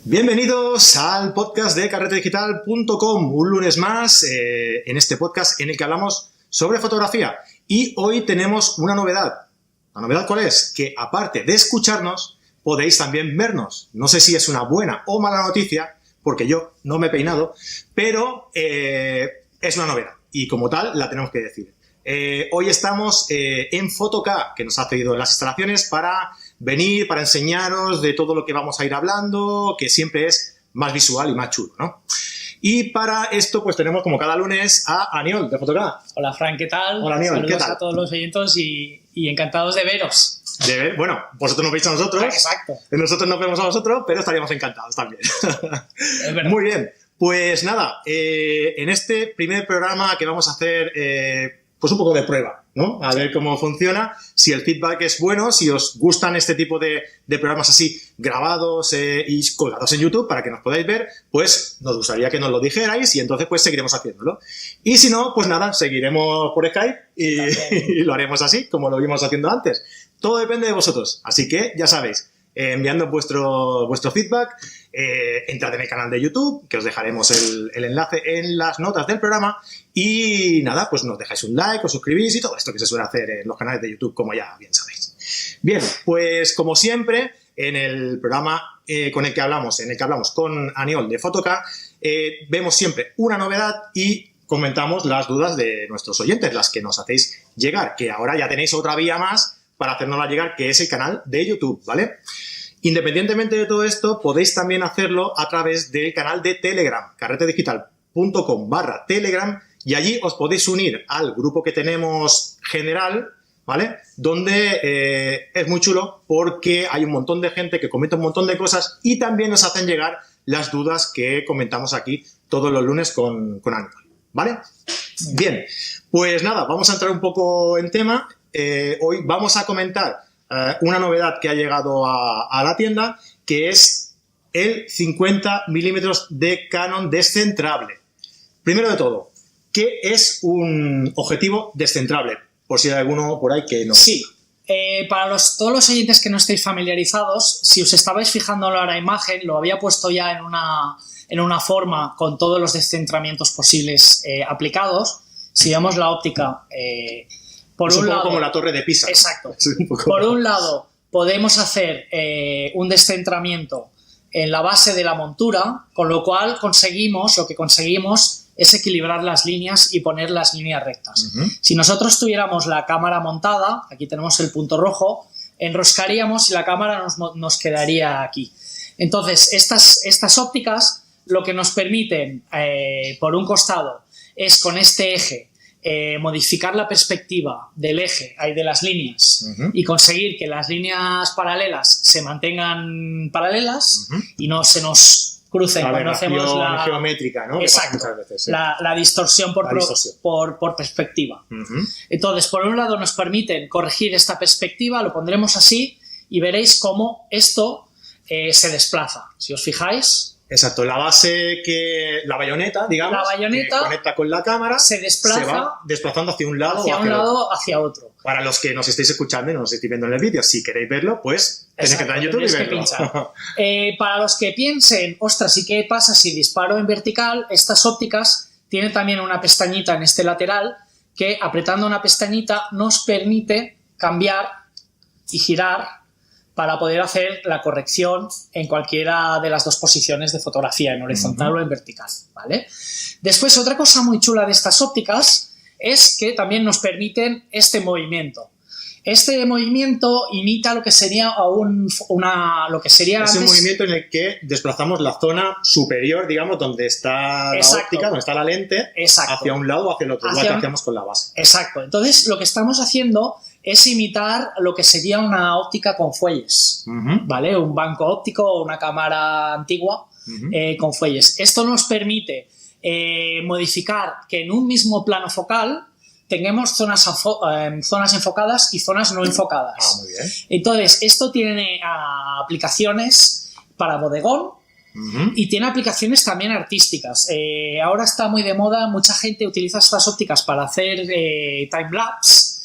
Bienvenidos al podcast de carretedigital.com, un lunes más en este podcast en el que hablamos sobre fotografía. Y hoy tenemos una novedad. ¿La novedad cuál es? Que aparte de escucharnos, podéis también vernos. No sé si es una buena o mala noticia, porque yo no me he peinado, pero es una novedad y como tal la tenemos que decir. Hoy estamos en Fotoca, que nos ha cedido las instalaciones para venir, para enseñaros de todo lo que vamos a ir hablando, que siempre es más visual y más chulo, ¿no? Y para esto, pues tenemos como cada lunes a Aniol de Fotoca. Hola, Fran, ¿qué tal? Hola, Aniol, saludos ¿qué tal? A todos los oyentes y encantados de veros. Bueno, vosotros nos veis a nosotros. Exacto. Nosotros nos vemos a vosotros, pero estaríamos encantados también. Es verdad. Muy bien. Pues nada, en este primer programa que vamos a hacer, pues un poco de prueba, ¿no? A ver cómo funciona, si el feedback es bueno, si os gustan este tipo de programas así grabados y colgados en YouTube para que nos podáis ver, pues nos gustaría que nos lo dijerais y entonces pues seguiremos haciéndolo. Y si no, pues nada, seguiremos por Skype y lo haremos así, como lo vimos haciendo antes. Todo depende de vosotros, así que ya sabéis, enviando vuestro feedback, entrad en el canal de YouTube, que os dejaremos el enlace en las notas del programa, y nada, pues nos dejáis un like, os suscribís y todo esto que se suele hacer en los canales de YouTube, como ya bien sabéis. Bien, pues como siempre, en el programa en el que hablamos con Aniol de Fotoca, vemos siempre una novedad y comentamos las dudas de nuestros oyentes, las que nos hacéis llegar, que ahora ya tenéis otra vía más para hacernosla llegar, que es el canal de YouTube, ¿vale? Independientemente de todo esto, podéis también hacerlo a través del canal de Telegram, carretedigital.com/Telegram, y allí os podéis unir al grupo que tenemos general, ¿vale? Donde es muy chulo porque hay un montón de gente que comenta un montón de cosas y también nos hacen llegar las dudas que comentamos aquí todos los lunes con Ángel, ¿vale? Bien, pues nada, vamos a entrar un poco en tema. Hoy vamos a comentar una novedad que ha llegado a la tienda, que es el 50 milímetros de Canon descentrable. Primero de todo, ¿qué es un objetivo descentrable? Por si hay alguno por ahí que no. Sí, para todos los oyentes que no estéis familiarizados, si os estabais fijando en la imagen, lo había puesto ya en una forma con todos los descentramientos posibles aplicados. Si vemos la óptica... Por es un un poco lado, como la torre de Pisa. Exacto. Por un lado, podemos hacer un descentramiento en la base de la montura, con lo cual lo que conseguimos es equilibrar las líneas y poner las líneas rectas. Uh-huh. Si nosotros tuviéramos la cámara montada, aquí tenemos el punto rojo, enroscaríamos y la cámara nos quedaría aquí. Entonces, estas ópticas lo que nos permiten, por un costado, es con este eje, modificar la perspectiva del eje, de las líneas, uh-huh, y conseguir que las líneas paralelas se mantengan paralelas, uh-huh, y no se nos crucen cuando hacemos la geométrica, ¿no? Exacto, muchas veces, sí. la distorsión por perspectiva. Uh-huh. Entonces, por un lado nos permiten corregir esta perspectiva, lo pondremos así y veréis cómo esto se desplaza. Si os fijáis... Exacto, la bayoneta, digamos, que conecta con la cámara, se va desplazando hacia un lado hacia otro. Para los que nos estéis escuchando y no nos estéis viendo en el vídeo, si queréis verlo, pues tenéis que entrar en YouTube y verlo. Para los que piensen, ostras, ¿y qué pasa si disparo en vertical? Estas ópticas tienen también una pestañita en este lateral que, apretando una pestañita, nos permite cambiar y girar para poder hacer la corrección en cualquiera de las dos posiciones de fotografía, en horizontal, uh-huh, o en vertical, ¿vale? Después, otra cosa muy chula de estas ópticas es que también nos permiten este movimiento. Este movimiento imita lo que sería Es un movimiento en el que desplazamos la zona superior, digamos, donde está la óptica, donde está la lente, exacto, hacia un lado o hacia el otro, igual que hacíamos con la base. Exacto. Entonces, lo que estamos haciendo es imitar lo que sería una óptica con fuelles, uh-huh, ¿vale? Un banco óptico o una cámara antigua, uh-huh, con fuelles. Esto nos permite modificar que en un mismo plano focal tengamos zonas enfocadas y zonas no enfocadas. Muy bien. Entonces, esto tiene aplicaciones para bodegón, uh-huh, y tiene aplicaciones también artísticas. Ahora está muy de moda, mucha gente utiliza estas ópticas para hacer time-lapse.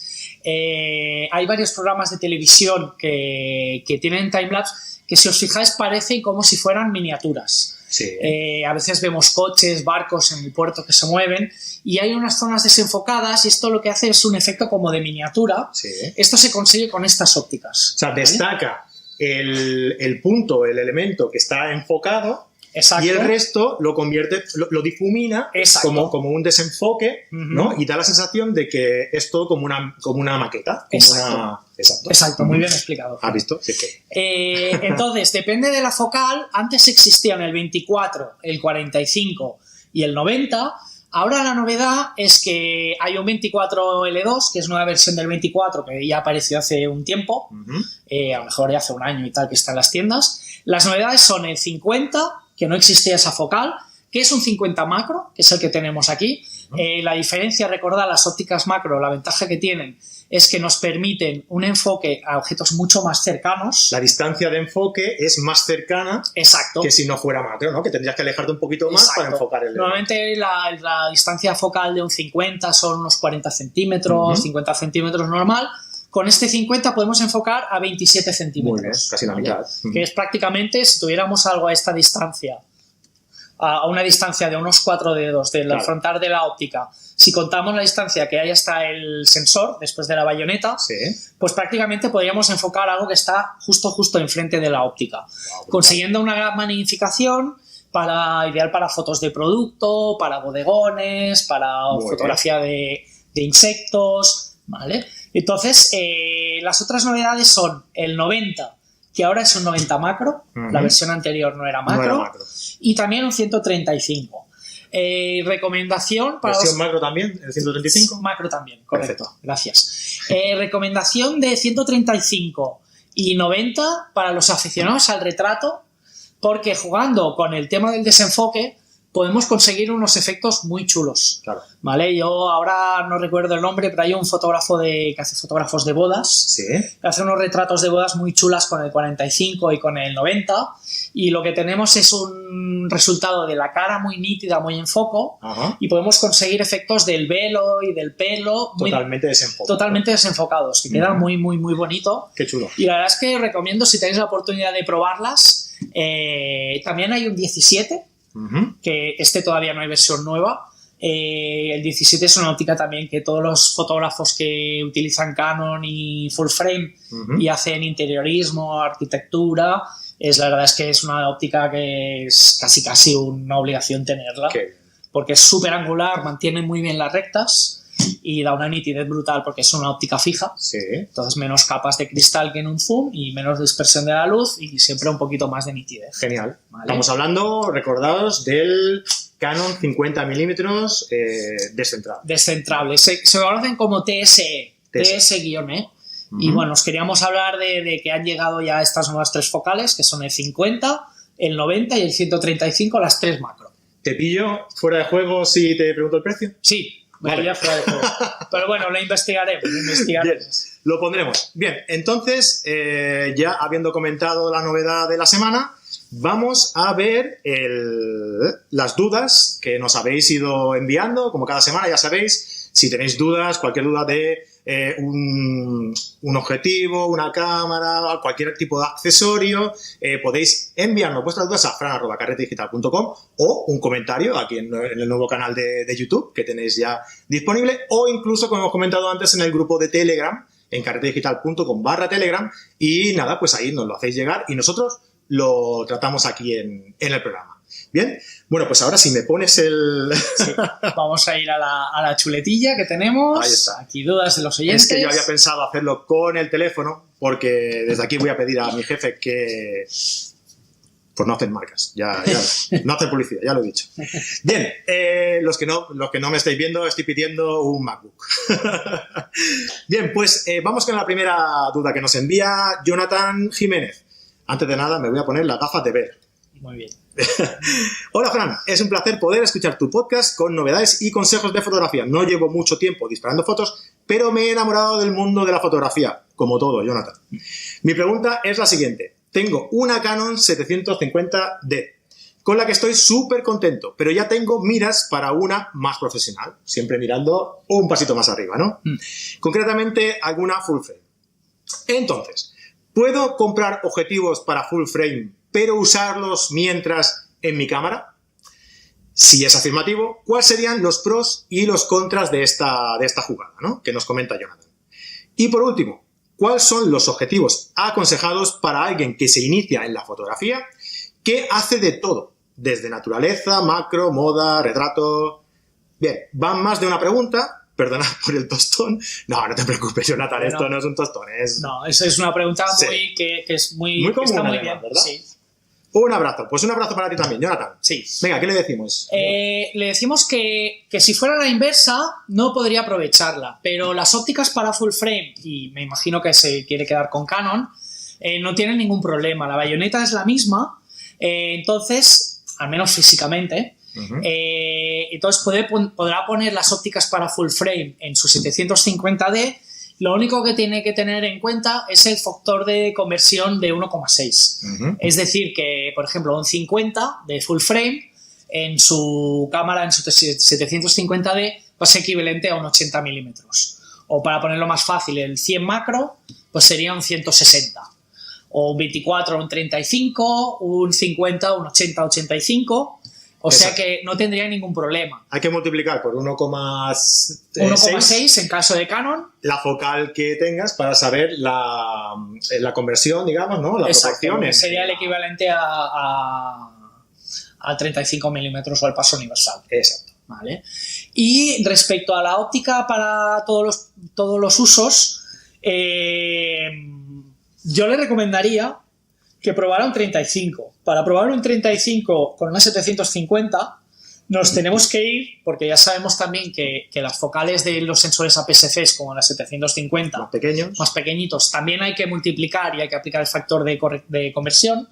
Hay varios programas de televisión que tienen timelapse que si os fijáis parecen como si fueran miniaturas. Sí. A veces vemos coches, barcos en el puerto que se mueven y hay unas zonas desenfocadas y esto lo que hace es un efecto como de miniatura. Sí. Esto se consigue con estas ópticas. O sea, ¿vale? destaca el punto, el elemento que está enfocado. Exacto. Y el resto lo convierte, lo difumina como un desenfoque, ¿no? Y da la sensación de que es todo como una maqueta. Exacto, muy bien explicado. ¿Has visto? Sí, entonces, depende de la focal. Antes existían el 24, el 45 y el 90. Ahora la novedad es que hay un 24L2, que es una versión del 24 que ya apareció hace un tiempo, a lo mejor ya hace un año y tal, que está en las tiendas. Las novedades son el 50, que no existía esa focal, que es un 50 macro, que es el que tenemos aquí. La diferencia, recordad, las ópticas macro, la ventaja que tienen es que nos permiten un enfoque a objetos mucho más cercanos. La distancia de enfoque es más cercana que si no fuera macro, ¿no? Que tendrías que alejarte un poquito más para enfocar el... Normalmente la distancia focal de un 50 son unos 40 centímetros, 50 centímetros normal. Con este 50 podemos enfocar a 27 centímetros. Muy bien, casi la mitad. Que es prácticamente, si tuviéramos algo a esta distancia, a una distancia de unos 4 dedos del frontal de la óptica, si contamos la distancia que hay hasta el sensor, después de la bayoneta, pues prácticamente podríamos enfocar algo que está justo enfrente de la óptica, consiguiendo una gran magnificación ideal para fotos de producto, para bodegones, para fotografía de insectos, ¿vale? Entonces, las otras novedades son el 90, que ahora es un 90 macro, la versión anterior no era macro, y también un 135. Recomendación para ¿Versión macro también? ¿El 135? Macro también, correcto. Perfecto. Gracias. Recomendación de 135 y 90 para los aficionados al retrato, porque jugando con el tema del desenfoque podemos conseguir unos efectos muy chulos. Claro. ¿Vale? Yo ahora no recuerdo el nombre, pero hay un fotógrafo que hace fotógrafos de bodas. Sí. Que hace unos retratos de bodas muy chulas con el 45 y con el 90. Y lo que tenemos es un resultado de la cara muy nítida, muy en foco. Y podemos conseguir efectos del velo y del pelo totalmente desenfocados, que quedan muy bonito. Qué chulo. Y la verdad es que recomiendo, si tenéis la oportunidad de probarlas. También hay un 17, que todavía no hay versión nueva. El 17 es una óptica también que todos los fotógrafos que utilizan Canon y full frame y hacen interiorismo, arquitectura, la verdad es que es una óptica que es casi una obligación tenerla, porque es súper angular, mantiene muy bien las rectas y da una nitidez brutal porque es una óptica fija. Entonces menos capas de cristal que en un zoom y menos dispersión de la luz y siempre un poquito más de nitidez. Genial. ¿Vale? Estamos hablando, recordados, del Canon 50 milímetros descentrable. Descentrable. Se conocen como TSE, TS-E. Y bueno, os queríamos hablar de que han llegado ya estas nuevas 3 focales, que son el 50, el 90 y el 135, las 3 macro. ¿Te pillo fuera de juego si te pregunto el precio? Sí. Vale. Fuera de juego. Pero bueno, lo investigaremos. Bien, lo pondremos. Bien, entonces, ya habiendo comentado la novedad de la semana, vamos a ver las dudas que nos habéis ido enviando. Como cada semana, ya sabéis, si tenéis dudas, cualquier duda de un objetivo, una cámara, cualquier tipo de accesorio, podéis enviarnos vuestras dudas a fran@carretedigital.com o un comentario aquí en el nuevo canal de YouTube que tenéis ya disponible, o incluso, como hemos comentado antes, en el grupo de Telegram, en carretedigital.com/Telegram, y nada, pues ahí nos lo hacéis llegar y nosotros lo tratamos aquí en el programa. Bien, bueno, pues ahora si me pones Sí, vamos a ir a la chuletilla que tenemos. Ahí está. Aquí dudas de los oyentes. Es que yo había pensado hacerlo con el teléfono, porque desde aquí voy a pedir a mi jefe que... Pues no hacen marcas, ya no hacen publicidad, ya lo he dicho. Bien, los que no me estáis viendo, estoy pidiendo un MacBook. Bien, pues vamos con la primera duda que nos envía Jonathan Jiménez. Antes de nada, me voy a poner las gafas de ver. Muy bien. Hola Fran, es un placer poder escuchar tu podcast con novedades y consejos de fotografía. No llevo mucho tiempo disparando fotos, pero me he enamorado del mundo de la fotografía, como todo, Jonathan. Mi pregunta es la siguiente. Tengo una Canon 750D, con la que estoy súper contento, pero ya tengo miras para una más profesional, siempre mirando un pasito más arriba, ¿no? Concretamente, alguna full frame. Entonces, ¿Puedo comprar objetivos para full frame, pero usarlos mientras en mi cámara? Si es afirmativo, ¿cuáles serían los pros y los contras de esta jugada, ¿no? Que nos comenta Jonathan? Y por último, ¿cuáles son los objetivos aconsejados para alguien que se inicia en la fotografía, que hace de todo, desde naturaleza, macro, moda, retrato? Bien, van más de una pregunta. Perdona por el tostón. No, no te preocupes, Jonathan, bueno, esto no es un tostón. No, eso es una pregunta sí, que es muy común, está muy además, bien, ¿verdad? Sí. Un abrazo. Pues un abrazo para ti también, Jonathan. Sí. Venga, ¿qué le decimos? Le decimos que si fuera la inversa, no podría aprovecharla, pero las ópticas para full frame, y me imagino que se quiere quedar con Canon, no tienen ningún problema. La bayoneta es la misma, entonces, al menos físicamente, entonces podrá poner las ópticas para full frame en su 750D. Lo único que tiene que tener en cuenta es el factor de conversión de 1,6. Es decir, que, por ejemplo, un 50 de full frame en su cámara, en su 750D, va a ser equivalente a un 80 milímetros. O para ponerlo más fácil, el 100 macro, pues sería un 160. O un 24, un 35, un 50, un 80, 85... O sea que no tendría ningún problema. Hay que multiplicar por 1,6 en caso de Canon. La focal que tengas para saber la conversión, digamos, ¿no? Las proporciones. Sería el equivalente a 35 milímetros o al paso universal. Exacto. ¿Vale? Y respecto a la óptica para todos los usos, yo le recomendaría que probara un 35. Para probar un 35 con una 750 nos tenemos que ir, porque ya sabemos también que las focales de los sensores APS-C como la 750, más pequeñitos, también hay que multiplicar y hay que aplicar el factor de conversión.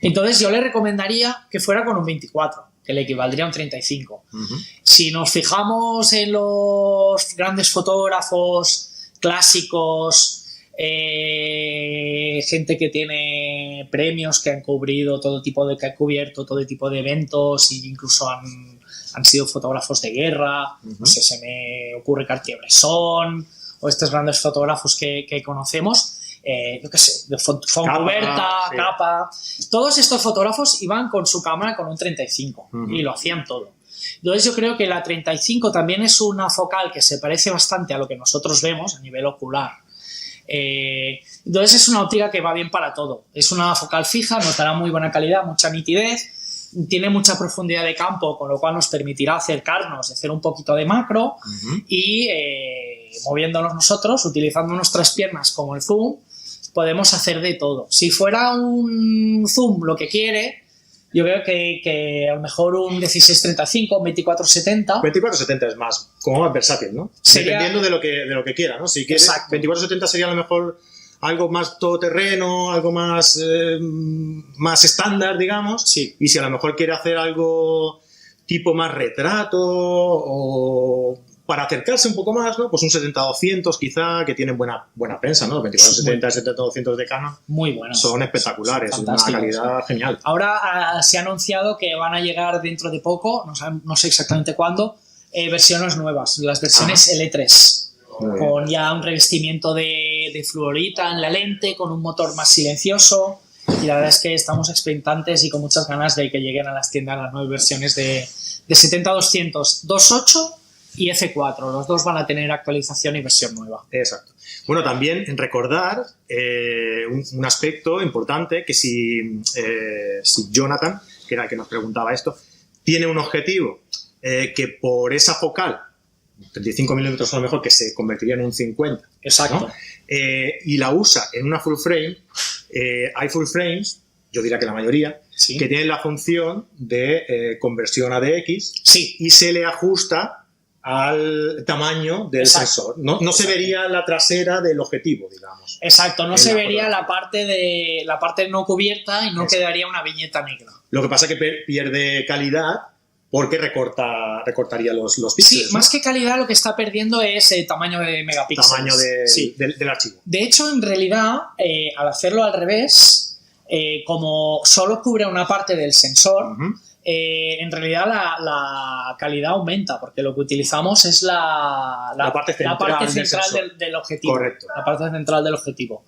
Entonces yo le recomendaría que fuera con un 24, que le equivaldría a un 35. Si nos fijamos en los grandes fotógrafos clásicos, gente que tiene premios, que han cubierto todo tipo de eventos e incluso han sido fotógrafos de guerra. No sé, se me ocurre Cartier-Bresson o estos grandes fotógrafos que conocemos, yo qué sé, de Fontcuberta, Capa. Todos estos fotógrafos iban con su cámara con un 35 y lo hacían todo. Entonces yo creo que la 35 también es una focal que se parece bastante a lo que nosotros vemos a nivel ocular. Entonces es una óptica que va bien para todo. Es una focal fija, nos dará muy buena calidad, mucha nitidez, tiene mucha profundidad de campo, con lo cual nos permitirá acercarnos, hacer un poquito de macro y moviéndonos nosotros, utilizando nuestras piernas como el zoom, podemos hacer de todo. Si fuera un zoom lo que quiere, yo creo que a lo mejor un 16-35, un 24-70. 24-70 es más, como más versátil, ¿no? Dependiendo de lo que quiera, ¿no? Si quieres, 24-70 sería a lo mejor algo más todoterreno, algo más estándar, digamos. Sí. Y si a lo mejor quiere hacer algo tipo más retrato o para acercarse un poco más, ¿no? Pues un 70-200 quizá, que tienen buena prensa, ¿no? 24-70 y 70-200 de Canon. Muy buenos. Son espectaculares, una calidad genial. Ahora se ha anunciado que van a llegar dentro de poco, no sé exactamente cuándo, versiones nuevas, las versiones L3, con ya un revestimiento de fluorita en la lente, con un motor más silencioso, y la verdad es que estamos expectantes y con muchas ganas de que lleguen a las tiendas las nuevas versiones de 70-200, 2.8 y F4. Los dos van a tener actualización y versión nueva. Exacto. Bueno, también recordar un aspecto importante, que si Jonathan, que era el que nos preguntaba esto, tiene un objetivo que por esa focal, 35 milímetros a lo mejor, que se convertiría en un 50. Exacto. ¿No? Y la usa en una full frame, hay full frames, yo diría que la mayoría, que tienen la función de conversión a DX y se le ajusta al tamaño del sensor. No se vería la trasera del objetivo, digamos. Exacto, no se vería la parte no cubierta y no quedaría una viñeta negra. Lo que pasa es que pierde calidad porque recortaría los píxeles. Sí, más que calidad lo que está perdiendo es el tamaño de megapíxeles. Tamaño del archivo. De hecho, en realidad, al hacerlo al revés, como solo cubre una parte del sensor, en realidad la calidad aumenta, porque lo que utilizamos es la parte central del objetivo. Correcto. La parte central del objetivo.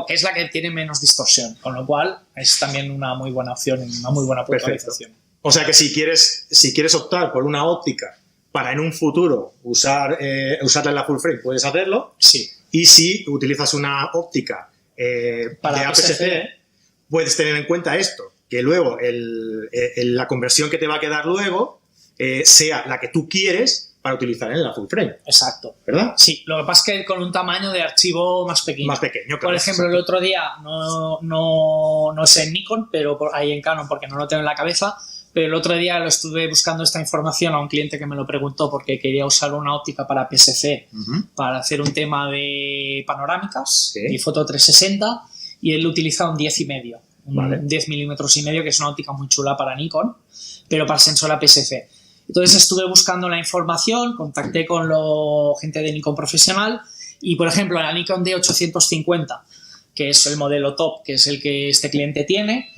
Que es la que tiene menos distorsión, con lo cual es también una muy buena opción, una muy buena puntualización. Perfecto. O sea que si quieres optar por una óptica para en un futuro usarla en la full frame, puedes hacerlo. Sí. Y si utilizas una óptica para de APS-C, puedes tener en cuenta esto, que luego la conversión que te va a quedar luego sea la que tú quieres para utilizar en la full frame. Exacto. ¿Verdad? Sí, lo que pasa es que con un tamaño de archivo más pequeño. Más pequeño, claro. Por ejemplo, el otro día, no sé en Nikon, pero ahí en Canon, porque no lo tengo en la cabeza, pero el otro día lo estuve buscando esta información a un cliente que me lo preguntó porque quería usar una óptica para APS-C para hacer un tema de panorámicas y foto 360, y él utiliza un 10,5. Un 10 milímetros y medio, que es una óptica muy chula para Nikon, pero para sensor APS-C. Entonces estuve buscando la información, contacté con gente de Nikon profesional y, por ejemplo, la Nikon D850, que es el modelo top, que es el que este cliente tiene,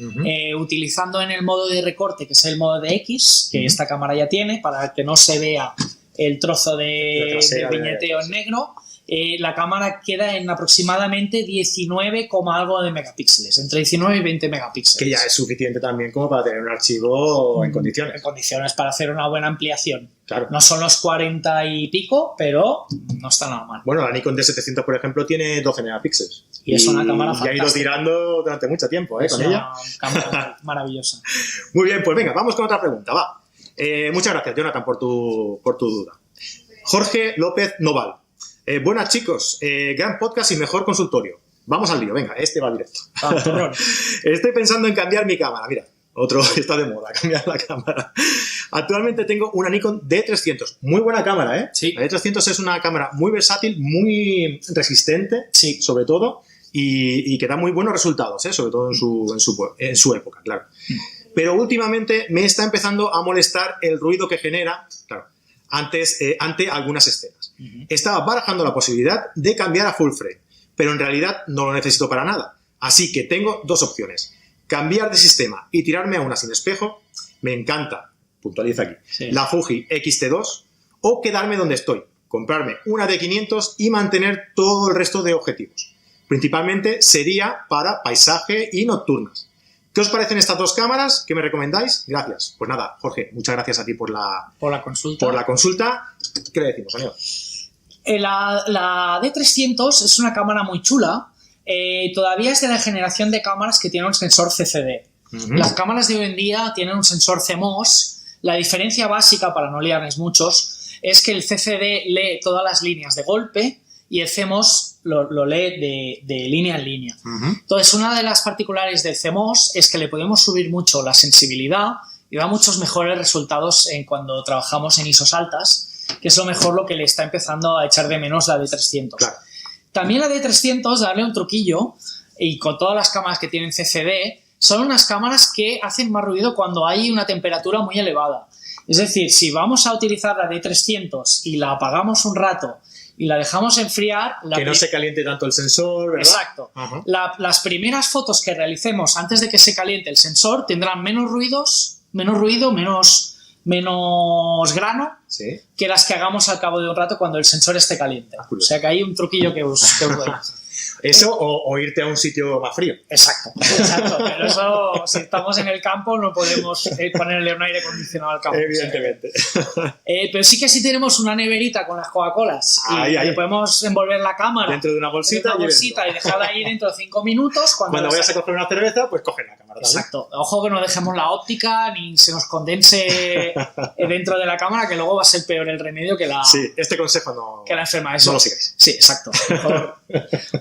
utilizando en el modo de recorte, que es el modo de X, que esta cámara ya tiene, para que no se vea el trozo de viñeteo en negro, la cámara queda en aproximadamente 19, algo de megapíxeles, entre 19 y 20 megapíxeles. Que ya es suficiente también como para tener un archivo en condiciones. En condiciones para hacer una buena ampliación. Claro. No son los 40 y pico, pero no está nada mal. Bueno, la Nikon D700, por ejemplo, tiene 12 megapíxeles. Y es una cámara fantástica. Y ha ido tirando durante mucho tiempo, es con una ella. Cámara maravillosa. Muy bien, pues venga, vamos con otra pregunta, va. Muchas gracias, Jonathan, por tu duda. Jorge López Noval. Buenas, chicos. Gran podcast y mejor consultorio. Vamos al lío, venga, este va directo. Estoy pensando en cambiar mi cámara, mira. Otro está de moda, cambiar la cámara. Actualmente tengo una Nikon D300. Muy buena cámara, ¿eh? Sí. La D300 es una cámara muy versátil, muy resistente, sí, sobre todo, y que da muy buenos resultados, ¿eh? Sobre todo en su época, claro. Pero últimamente me está empezando a molestar el ruido que genera, claro, ante algunas escenas. Estaba barajando la posibilidad de cambiar a full frame, pero en realidad no lo necesito para nada. Así que tengo dos opciones. Cambiar de sistema y tirarme a una sin espejo, me encanta, puntualiza aquí, la Fuji X-T2, o quedarme donde estoy, comprarme una D500 y mantener todo el resto de objetivos. Principalmente sería para paisaje y nocturnas. ¿Qué os parecen estas dos cámaras? ¿Qué me recomendáis? Gracias. Pues nada, Jorge, muchas gracias a ti por la consulta. ¿Qué le decimos, amigo? La D300 es una cámara muy chula. Todavía es de la generación de cámaras que tienen un sensor CCD. Las cámaras de hoy en día tienen un sensor CMOS. La diferencia básica, para no liarles muchos, es que el CCD lee todas las líneas de golpe y el CMOS lo lee de línea en línea. Entonces, una de las particulares del CMOS es que le podemos subir mucho la sensibilidad y da muchos mejores resultados cuando trabajamos en ISOs altas, que es lo que le está empezando a echar de menos la D300. Claro. También la D300, darle un truquillo, y con todas las cámaras que tienen CCD, son unas cámaras que hacen más ruido cuando hay una temperatura muy elevada. Es decir, si vamos a utilizar la D300 y la apagamos un rato y la dejamos enfriar... Que no se caliente tanto el sensor, ¿verdad? Exacto. Las primeras fotos que realicemos antes de que se caliente el sensor tendrán menos ruido, menos grano, ¿sí?, que las que hagamos al cabo de un rato cuando el sensor esté caliente. O sea que hay un truquillo que os doy. Eso o irte a un sitio más frío. Exacto. Pero eso, si estamos en el campo, no podemos ponerle un aire acondicionado al campo. Evidentemente. Pero sí que sí tenemos una neverita con las Coca-Colas. Y podemos envolver la cámara dentro de una bolsita y dejarla ahí dentro de 5 minutos. Cuando vayas a coger una cerveza, pues coge la cámara. Exacto. Ojo que no dejemos la óptica ni se nos condense dentro de la cámara, que luego va a ser peor el remedio que la... Sí, este consejo no... Que la enferma. Eso, no lo sigáis. Sí, exacto. Mejor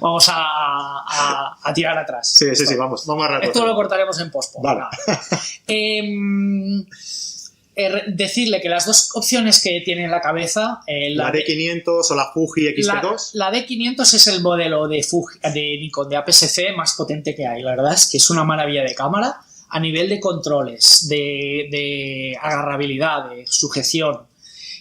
vamos a tirar atrás. Sí, vamos a rato. Esto lo cortaremos en post. Vale. Decirle que las dos opciones que tiene en la cabeza... la D500 o la Fuji X-T2. La D500 es el modelo de Nikon de APS-C más potente que hay. La verdad es que es una maravilla de cámara a nivel de controles, de agarrabilidad, de sujeción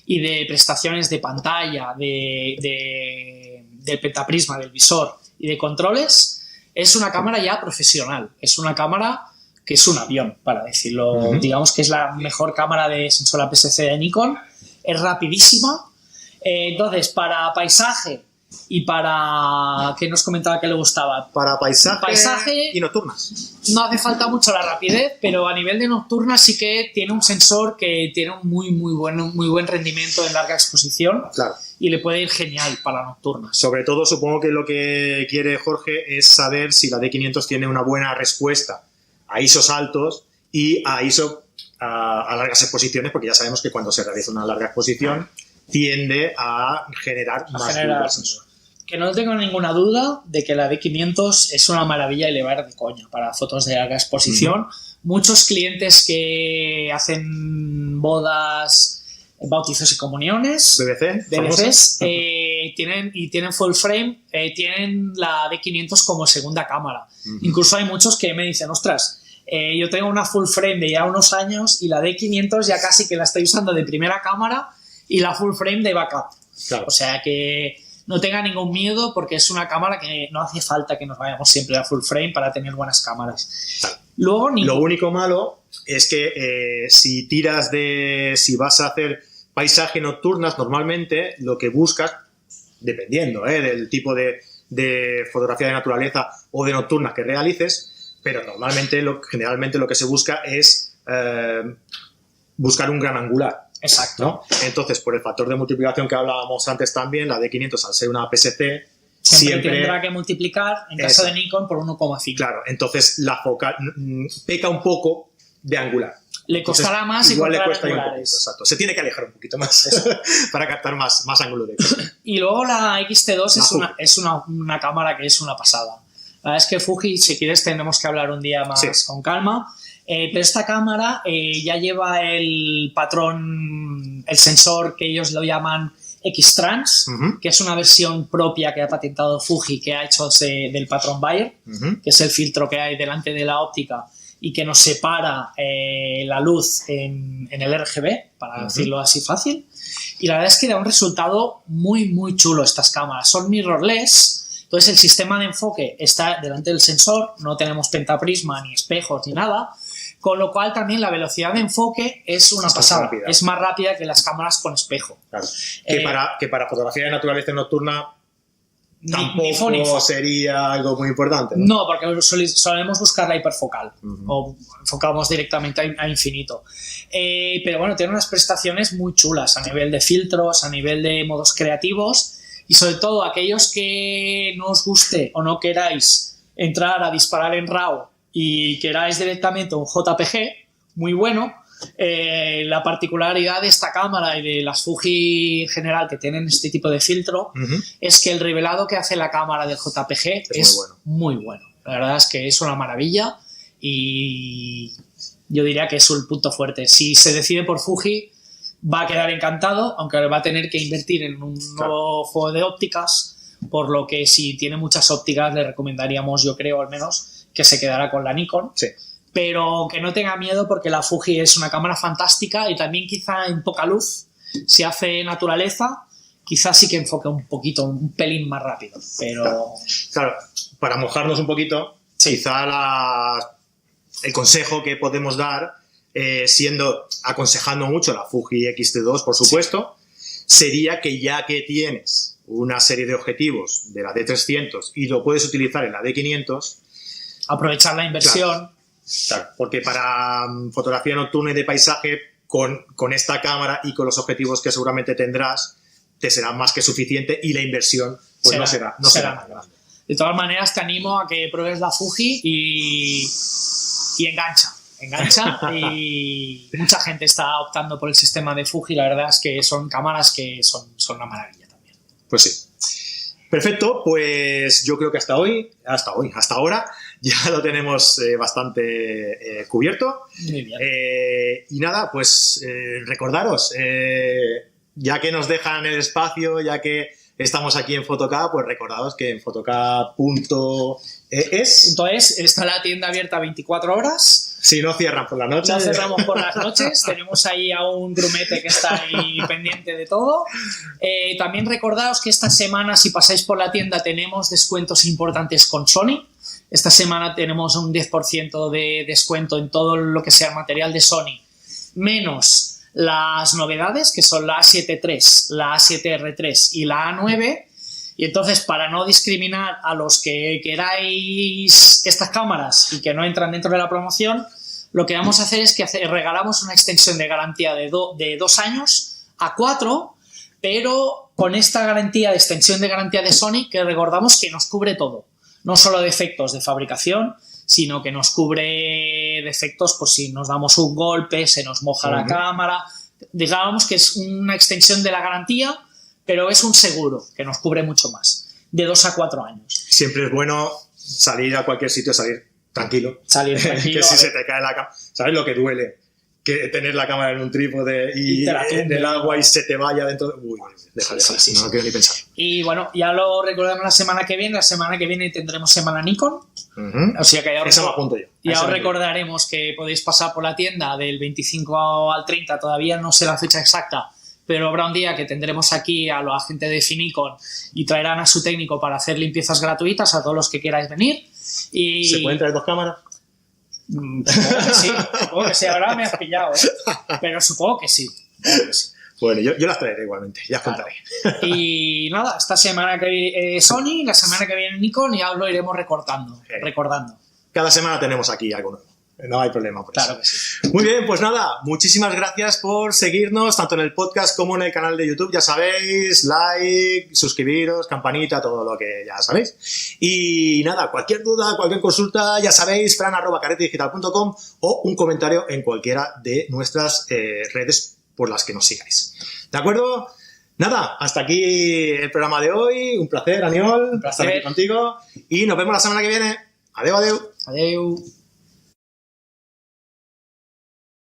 y de prestaciones de pantalla, del pentaprisma, del visor y de controles. Es una cámara ya profesional. Es una cámara que es un avión, para decirlo. Digamos que es la mejor cámara de sensor APS-C de Nikon. Es rapidísima. Entonces, para paisaje y para... ¿Qué nos comentaba que le gustaba? Para paisaje y nocturnas. No hace falta mucho la rapidez, pero a nivel de nocturnas sí que tiene un sensor que tiene un muy buen rendimiento en larga exposición. Claro. Y le puede ir genial para nocturnas. Sobre todo, supongo que lo que quiere Jorge es saber si la D500 tiene una buena respuesta a ISOs altos y a ISO a largas exposiciones, porque ya sabemos que cuando se realiza una larga exposición tiende a generar más luz. Que no tengo ninguna duda de que la D500 es una maravilla y le va a ir de coña para fotos de larga exposición. Muchos clientes que hacen bodas, bautizos y comuniones, BBCs, tienen full frame, tienen la D500 como segunda cámara. Incluso hay muchos que me dicen, ostras, yo tengo una full frame de ya unos años y la D500 ya casi que la estoy usando de primera cámara y la full frame de backup. Claro. O sea que no tenga ningún miedo porque es una cámara que no hace falta que nos vayamos siempre a full frame para tener buenas cámaras. Claro. Luego, lo único malo es que si vas a hacer paisaje nocturnas, normalmente lo que buscas, dependiendo del tipo de fotografía de naturaleza o de nocturnas que realices, pero generalmente lo que se busca es buscar un gran angular. Exacto. ¿No? Entonces, por el factor de multiplicación que hablábamos antes también, la D500 al ser una APS-C siempre tendrá que multiplicar, en caso de Nikon, por 1,5. Claro, entonces la focal peca un poco de angular. Le costará más igual le cuesta angulares. Un poquito, exacto. Se tiene que alejar un poquito más para captar más ángulo de cámara. Y luego la XT2 es una cámara que es una pasada. La verdad es que Fuji, si quieres, tendremos que hablar un día más con calma. Pero esta cámara ya lleva el patrón, el sensor que ellos lo llaman X-Trans, que es una versión propia que ha patentado Fuji, que ha hecho del patrón Bayer, que es el filtro que hay delante de la óptica y que nos separa la luz en el RGB, para decirlo así fácil. Y la verdad es que da un resultado muy chulo estas cámaras. Son mirrorless, entonces el sistema de enfoque está delante del sensor, no tenemos pentaprisma, ni espejos, ni nada, con lo cual también la velocidad de enfoque es una pasada. Es más rápida que las cámaras con espejo. Claro. Que para fotografía de naturaleza nocturna tampoco sería algo muy importante. No, porque solemos buscar la hiperfocal o enfocamos directamente a infinito. Pero bueno, tiene unas prestaciones muy chulas a nivel de filtros, a nivel de modos creativos y sobre todo aquellos que no os guste o no queráis entrar a disparar en RAW y queráis directamente un JPG muy bueno. La particularidad de esta cámara y de las Fuji en general que tienen este tipo de filtro es que el revelado que hace la cámara del JPG es muy bueno. La verdad es que es una maravilla y yo diría que es el punto fuerte. Si se decide por Fuji va a quedar encantado, aunque va a tener que invertir en un nuevo juego de ópticas, por lo que si tiene muchas ópticas le recomendaríamos, yo creo al menos, que se quedara con la Nikon. Sí. Pero que no tenga miedo porque la Fuji es una cámara fantástica y también quizá en poca luz, si hace naturaleza, quizás sí que enfoque un pelín más rápido. Pero... Claro, para mojarnos un poquito, quizá el consejo que podemos dar, aconsejando mucho la Fuji X-T2, por supuesto, sería que ya que tienes una serie de objetivos de la D300 y lo puedes utilizar en la D500, aprovechar la inversión. Claro, porque para fotografía nocturna y de paisaje, con esta cámara y con los objetivos que seguramente tendrás, te será más que suficiente y la inversión pues no será tan grande. De todas maneras, te animo a que pruebes la Fuji y engancha y mucha gente está optando por el sistema de Fuji. La verdad es que son cámaras que son una maravilla también. Pues sí. Perfecto, pues yo creo que hasta ahora ya lo tenemos bastante cubierto. Muy bien. Y nada, pues recordaros, ya que nos dejan el espacio, ya que estamos aquí en Photocá, pues recordaros que en photocá.es está la tienda abierta 24 horas. Si no cierran por la noche. No cerramos por las noches. Tenemos ahí a un grumete que está ahí pendiente de todo. También recordaos que esta semana, si pasáis por la tienda, tenemos descuentos importantes con Sony. esta semana tenemos un 10% de descuento en todo lo que sea material de Sony, menos las novedades, que son la A7 III, la A7R III y la A9. Y entonces, para no discriminar a los que queráis estas cámaras y que no entran dentro de la promoción, lo que vamos a hacer es que regalamos una extensión de garantía de 2 años a 4, pero con esta garantía de extensión de garantía de Sony, que recordamos que nos cubre todo. No solo defectos de fabricación, sino que nos cubre defectos por si nos damos un golpe, se nos moja la cámara. Digamos que es una extensión de la garantía, pero es un seguro que nos cubre mucho más, de 2 a 4 años. Siempre es bueno salir a cualquier sitio, salir tranquilo. Salir tranquilo. Que si se te cae la cámara, ¿sabes lo que duele? Que tener la cámara en un trípode y en el agua y se te vaya dentro de... Uy, déjale, sí, no quiero ni pensar. Y bueno, ya lo recordamos la semana que viene tendremos semana Nikon. O sea que Eso me apunto yo. Ya os recordaremos que podéis pasar por la tienda del 25 al 30, todavía no sé la fecha exacta, pero habrá un día que tendremos aquí a la gente de Finicon y traerán a su técnico para hacer limpiezas gratuitas a todos los que queráis venir. Y... ¿Se pueden traer 2 cámaras? Supongo que sí, ahora me has pillado, pero supongo que sí. Bueno, yo las traeré igualmente, ya os contaré. Y nada, esta semana que viene Sony, la semana que viene Nikon, y ya lo iremos recordando. Cada semana tenemos aquí algo nuevo. No hay problema por claro eso. Que sí. Muy bien, pues nada, muchísimas gracias por seguirnos, tanto en el podcast como en el canal de YouTube. Ya sabéis, like, suscribiros, campanita, todo lo que ya sabéis. Y nada, cualquier duda, cualquier consulta, ya sabéis, fran@caretedigital.com o un comentario en cualquiera de nuestras redes por las que nos sigáis. ¿De acuerdo? Nada, hasta aquí el programa de hoy. Un placer, Aniol, estar aquí contigo. Y nos vemos la semana que viene. Adeu, adeu. Adeu.